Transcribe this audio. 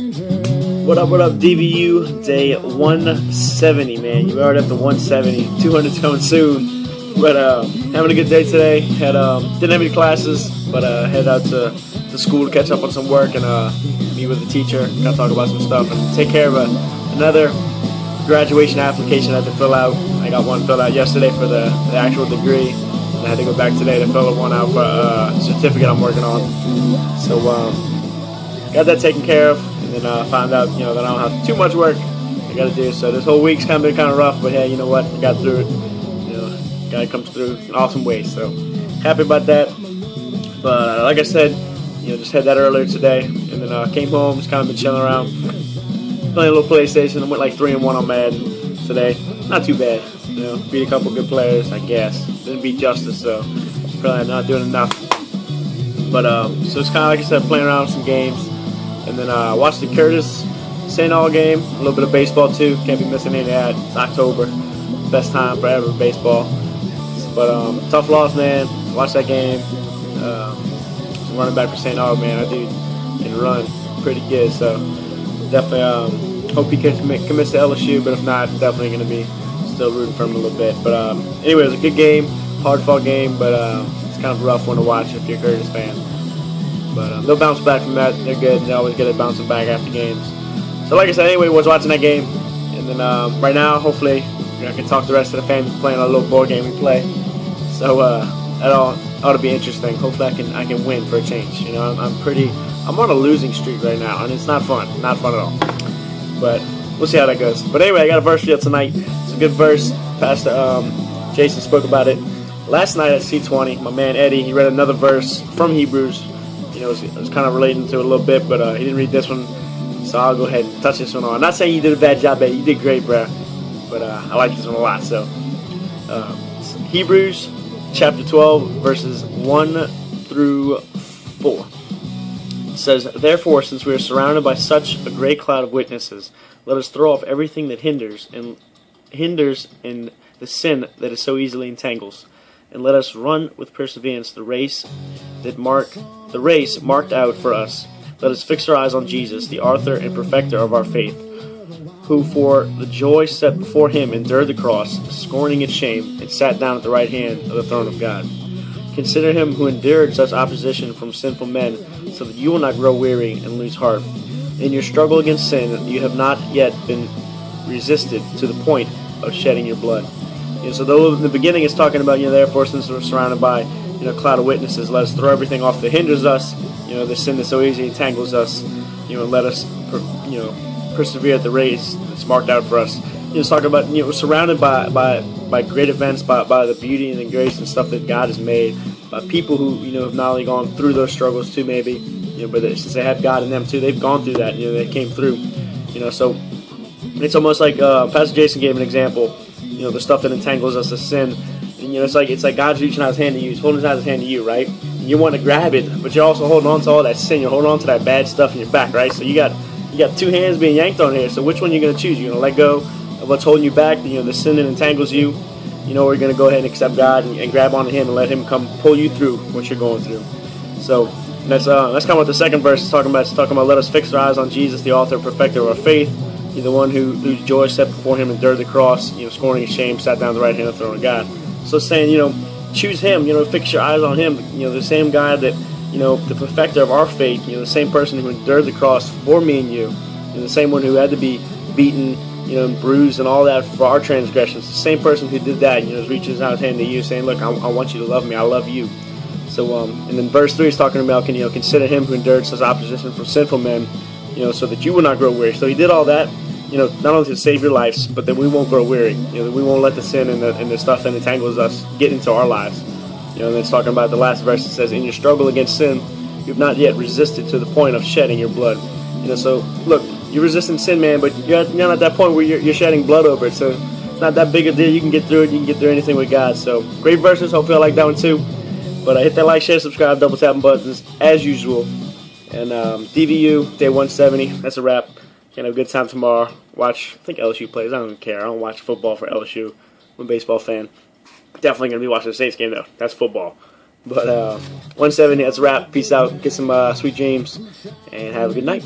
What up, DVU? Day 170, man. You're already up to 170. 200's coming soon. But having a good day today. Didn't have any classes, but headed out to school to catch up on some work and meet with the teacher. Got to talk about some stuff and take care of another graduation application I had to fill out. I got one filled out yesterday for the actual degree. And I had to go back today to fill one out for a certificate I'm working on. So got that taken care of. And then found out, that I don't have too much work I got to do. So this whole week's been kind of rough, but hey, you know what? I got through it. Guy comes through in awesome ways. So happy about that. But like I said, just had that earlier today, and then came home. Just kind of been chilling around, playing a little PlayStation. I went like 3-1 on Madden today. Not too bad. Beat a couple good players, I guess. Didn't beat Justice, so probably not doing enough. But so it's kind of like I said, playing around with some games. And then watched the Curtis St. All game, a little bit of baseball too. Can't be missing any of that. It's October, best time forever baseball. But tough loss, man. Watched that game. Running back for St. All, man. That dude can run pretty good. So definitely hope he commits to LSU. But if not, definitely going to be still rooting for him a little bit. But anyway, it was a good game, hard-fought game. But it's kind of a rough one to watch if you're a Curtis fan. But they'll bounce back from that. They're good. They always get it bouncing back after games. So like I said, anyway, was watching that game. And then right now, hopefully, I can talk to the rest of the fans playing a little board game we play. So that ought to be interesting. Hopefully I can win for a change. I'm on a losing streak right now, and it's not fun. Not fun at all. But we'll see how that goes. But anyway, I got a verse for you tonight. It's a good verse. Pastor Jason spoke about it last night at C20. My man Eddie, he read another verse from Hebrews. It was kind of relating to it a little bit, but he didn't read this one, so I'll go ahead and touch this one on. I'm not saying you did a bad job, Eddie. You did great, bro. But I like this one a lot. So Hebrews chapter 12, verses 1 through 4. It says, "Therefore, since we are surrounded by such a great cloud of witnesses, let us throw off everything that hinders and the sin that is so easily entangles, and let us run with perseverance the race marked out for us. Let us fix our eyes on Jesus, the author and perfecter of our faith, who for the joy set before him endured the cross, scorning its shame, and sat down at the right hand of the throne of God. Consider him who endured such opposition from sinful men, so that you will not grow weary and lose heart. In your struggle against sin, you have not yet been resisted to the point of shedding your blood." So though in the beginning it's talking about, therefore, since we're surrounded by a cloud of witnesses, let us throw everything off that hinders us, the sin that so easily entangles us, and let us, persevere at the race that's marked out for us. It's talking about, we're surrounded by great events, by the beauty and the grace and stuff that God has made, by people who, have not only gone through those struggles too, maybe, but since they have God in them too, they've gone through that, they came through, so it's almost like Pastor Jason gave an example, the stuff that entangles us, the sin. And, it's like God's reaching out his hand to you. He's holding out his hand to you, right? And you want to grab it, but you're also holding on to all that sin. You're holding on to that bad stuff in your back, right? So you got two hands being yanked on here. So which one are you going to choose? You're going to let go of what's holding you back, the sin that entangles you, or you're going to go ahead and accept God and grab onto him and let him come pull you through what you're going through. So that's kind of what the second verse is talking about. It's talking about let us fix our eyes on Jesus, the author and perfecter of our faith. The one whose joy set before him endured the cross, scorning his shame, sat down at the right hand of the throne of God. So it's saying, choose him, fix your eyes on him, the same guy that, the perfecter of our faith, the same person who endured the cross for me and you, the same one who had to be beaten, and bruised and all that for our transgressions, the same person who did that, is reaching out his hand to you, saying, look, I want you to love me, I love you. So, and then verse 3 is talking about, consider him who endured such opposition from sinful men, so that you will not grow weary. So he did all that, not only to save your lives, but that we won't grow weary. That we won't let the sin and the stuff that entangles us get into our lives. And it's talking about the last verse. It says, in your struggle against sin, you've not yet resisted to the point of shedding your blood. So look, you're resisting sin, man, but you're not at that point where you're shedding blood over it. So it's not that big a deal. You can get through it. You can get through anything with God. So great verses. Hopefully I like that one too. But hit that like, share, subscribe, double tapping buttons as usual. And DVU, day 170. That's a wrap. Have a good time tomorrow. Watch, I think LSU plays. I don't care. I don't watch football for LSU. I'm a baseball fan. Definitely going to be watching the Saints game, though. That's football. But 170, that's a wrap. Peace out. Get some sweet dreams. And have a good night.